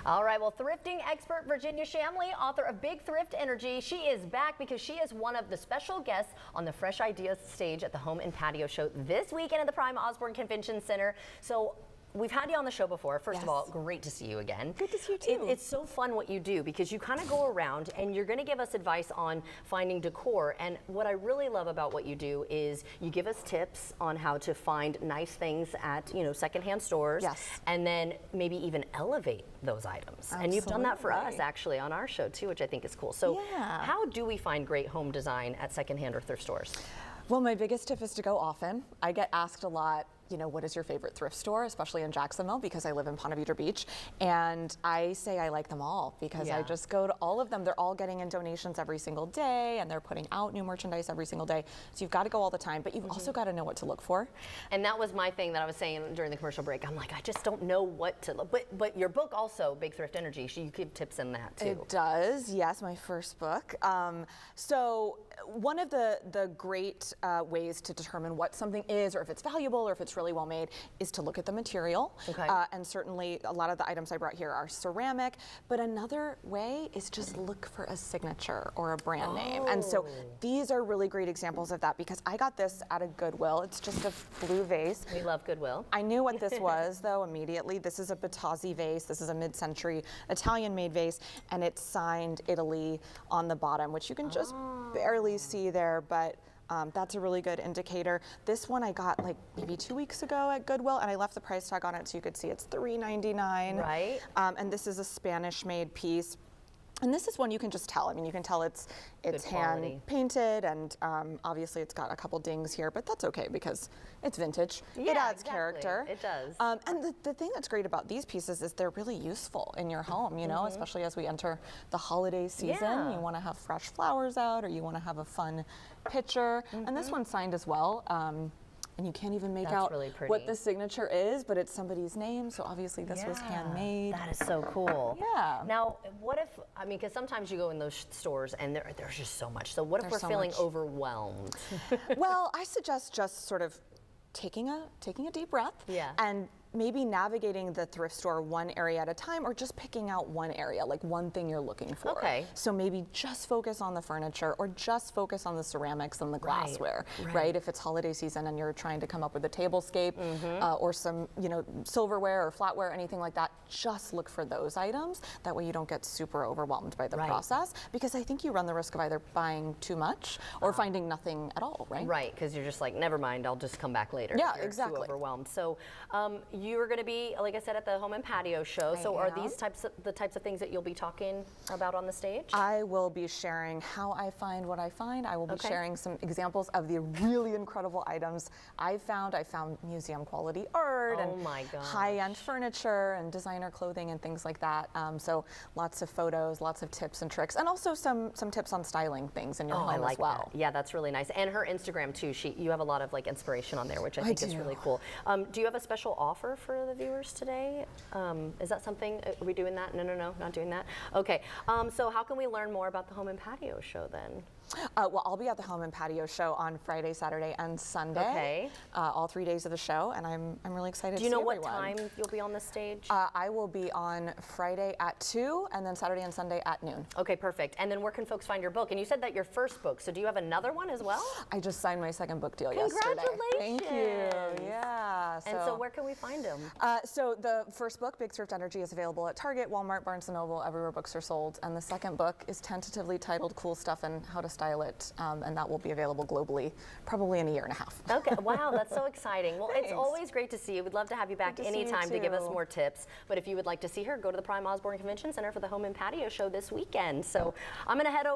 All right, well, thrifting expert Virginia Chamlee, author of Big Thrift Energy, she is back because she is one of the special guests on the Fresh Ideas stage at the Home and Patio show this weekend at the Prime Osborne Convention Center. So we've had you on the show before. First of all, great to see you again. Good to see you too. It's so fun what you do because you kind of go around and you're going to give us advice on finding decor. And what I really love about what you do is you give us tips on how to find nice things at, secondhand stores. Yes. And then maybe even elevate those items. Absolutely. And you've done that for us actually on our show too, which I think is cool. So how do we find great home design at secondhand or thrift stores? Well, my biggest tip is to go often. I get asked a lot, what is your favorite thrift store, especially in Jacksonville, because I live in Ponte Vedra Beach. And I say I like them all because I just go to all of them. They're all getting in donations every single day and they're putting out new merchandise every single day. So you've got to go all the time, but you've also got to know what to look for. And that was my thing that I was saying during the commercial break. I'm like, I just don't know what to look. But your book also, Big Thrift Energy, you give tips in that too. It does, yes, my first book. So one of the great ways to determine what something is or if it's valuable or if it's really well made is to look at the material. Okay. And certainly a lot of the items I brought here are ceramic, but another way is just look for a signature or a brand name. And so these are really great examples of that because I got this at a Goodwill. It's just a blue vase. We love Goodwill. I knew what this was though immediately. This is a Patio vase. This is a mid-century Italian-made vase, and it's signed Italy on the bottom, which you can just barely see there, but that's a really good indicator. This one I got like maybe 2 weeks ago at Goodwill, and I left the price tag on it so you could see it's $3.99. Right. And this is a Spanish-made piece. And this is one you can just tell. I mean, you can tell it's hand painted, and obviously it's got a couple dings here, but that's okay because it's vintage. Yeah, it adds character. It does. And the thing that's great about these pieces is they're really useful in your home, especially as we enter the holiday season. You want to have fresh flowers out, or you want to have a fun picture. And this one's signed as well. And you can't even make out what the signature is, but it's somebody's name, so obviously this was handmade. That is so cool. Yeah. Now, what if, because sometimes you go in those stores and there's just so much. So what if we're feeling overwhelmed? Well, I suggest just sort of taking a deep breath and maybe navigating the thrift store one area at a time, or just picking out one area, like one thing you're looking for. Okay. So maybe just focus on the furniture, or just focus on the ceramics and the glassware, right? If it's holiday season and you're trying to come up with a tablescape or some, silverware or flatware, anything like that, just look for those items. That way you don't get super overwhelmed by the process, because I think you run the risk of either buying too much or finding nothing at all, right? Right, because you're just like, never mind, I'll just come back later. Yeah, if you're exactly. Too overwhelmed. So you're going to be, like I said, at the Home and Patio show. So are these the types of things that you'll be talking about on the stage? I will be sharing how I find what I find. I will be sharing some examples of the really incredible items I found. I found museum quality art and high-end furniture and designer clothing and things like that. So lots of photos, lots of tips and tricks, and also some tips on styling things in your home as well. That. Yeah, that's really nice. And her Instagram too. You have a lot of inspiration on there, which I think is really cool. Do you have a special offer for the viewers today? Is that something? Are we doing that? No, not doing that. Okay. So how can we learn more about the Home and Patio show then? Well, I'll be at the Home and Patio show on Friday, Saturday, and Sunday. Okay. All 3 days of the show, and I'm really excited to see everyone. Do you know what time you'll be on the stage? I will be on Friday at 2, and then Saturday and Sunday at noon. Okay, perfect. And then where can folks find your book? And you said that your first book, so do you have another one as well? I just signed my second book deal yesterday. Congratulations! Thank you. Yeah. And so where can we find them? So the first book, Big Thrift Energy, is available at Target, Walmart, Barnes & Noble, everywhere books are sold. And the second book is tentatively titled Cool Stuff and How to Style It. And that will be available globally probably in a year and a half. Okay, wow, that's so exciting. Well, it's always great to see you. We'd love to have you back anytime to give us more tips. But if you would like to see her, go to the Prime Osborne Convention Center for the Home and Patio show this weekend. So I'm going to head over.